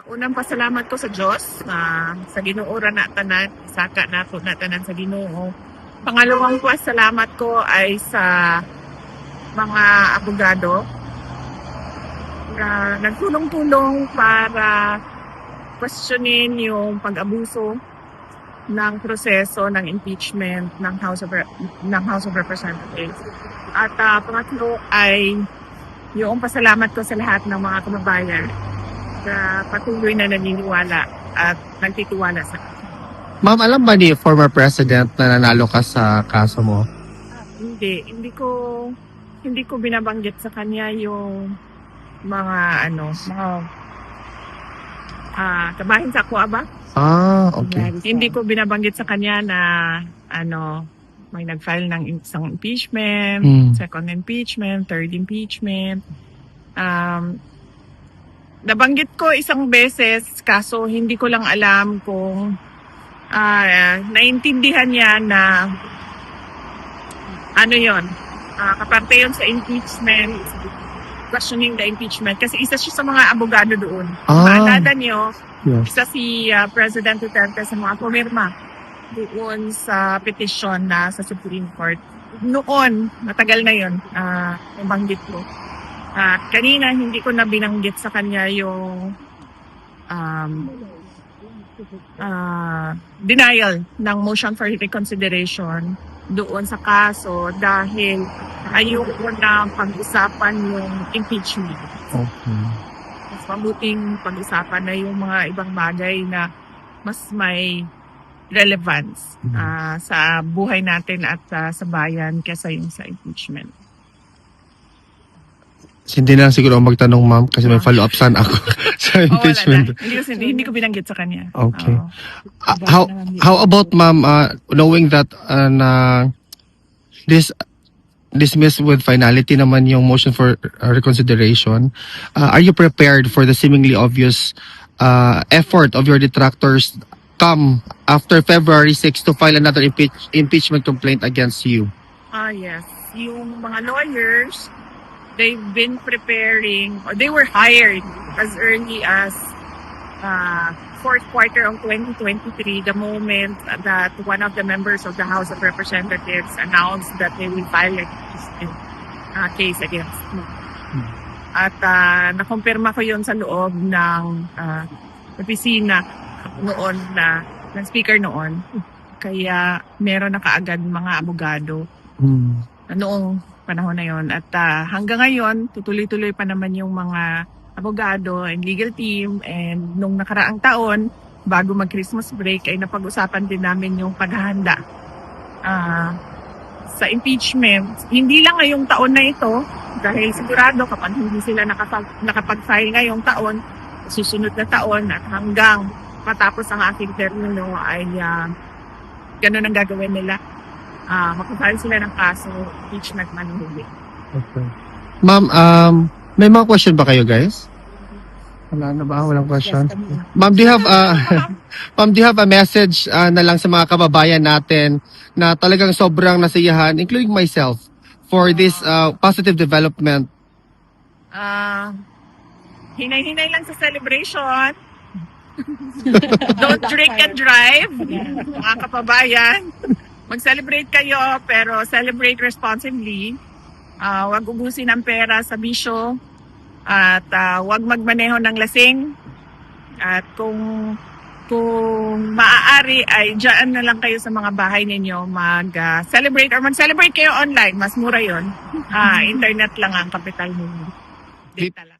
Unang pasalamat ko sa Diyos na sa Ginoo ra na tanan, saka na po na tanan sa Ginoo. Pangalawang pasalamat ko ay sa mga abogado na nagtulong-tulong para questionin yung pag-abuso ng proseso ng impeachment ng House of Representatives. At pangatlo ay yung pasalamat ko sa lahat ng mga kababayan na patuloy na naniniwala at nagtitiwala sa akin. Ma'am, alam ba ni former president na nanalo ka sa kaso mo? Hindi ko binabanggit sa kanya yung mga kabahin sa kuwa ba? Okay. Hindi ko binabanggit sa kanya na may nag-file ng isang impeachment, second impeachment, third impeachment. Nabanggit ko isang beses, kaso hindi ko lang alam kung naintindihan niya na kaparte yun sa impeachment, questioning the impeachment. Kasi isa siya sa mga abogado doon. Maalala niyo, isa si President Duterte sa mga pumirma doon sa petition na sa Supreme Court. Noon, matagal na yun, nabanggit ko. Kanina, hindi ko na binanggit sa kanya yung denial ng motion for reconsideration doon sa kaso dahil ayoko na pag-usapan yung impeachment. Okay. Mas mabuting pag-usapan na yung mga ibang bagay na mas may relevance sa buhay natin at sa bayan kesa yung sa impeachment. Hindi na lang siguro ako magtanong, ma'am, kasi may follow-up sana ako sa impeachment. Hindi ko binanggit sa kanya. Okay. How about, ma'am, knowing that dismiss with finality naman yung motion for reconsideration, are you prepared for the seemingly obvious effort of your detractors come after February 6 to file another impeachment complaint against you? Yes. Yung mga lawyers, they've been preparing, or they were hired as early as fourth quarter of 2023, the moment that one of the members of the House of Representatives announced that they will file a case against me. At nakumpirma ko yun sa loob ng opisina noon ng speaker noon. Kaya meron na kaagad mga abogado noong panahon na yon. At hanggang ngayon, tutuloy-tuloy pa naman yung mga abogado and legal team. And nung nakaraang taon, bago mag-Christmas break, ay napag-usapan din namin yung paghahanda sa impeachment. Hindi lang ngayong taon na ito, dahil sigurado kapag hindi sila nakapag-file ngayong taon, susunod na taon at hanggang matapos ang aking termino ay ganun ang gagawin nila. Makapal sila ng kaso, impeachment man hindi. Okay. Ma'am, may mga question ba kayo, guys? Wala na ba? Walang question? Ma'am, do you have a message na lang sa mga kababayan natin na talagang sobrang nasiyahan, including myself, for this positive development? Hinay-hinay lang sa celebration. Don't drink and drive, mga kababayan. Mag-celebrate kayo, pero celebrate responsibly. Huwag ubusin ang pera sa bisyo. At huwag magmaneho ng lasing. At kung maaari ay dyan na lang kayo sa mga bahay ninyo mag-celebrate or mag-celebrate kayo online. Mas mura yon. Internet lang ang kapital ninyo. Data lang.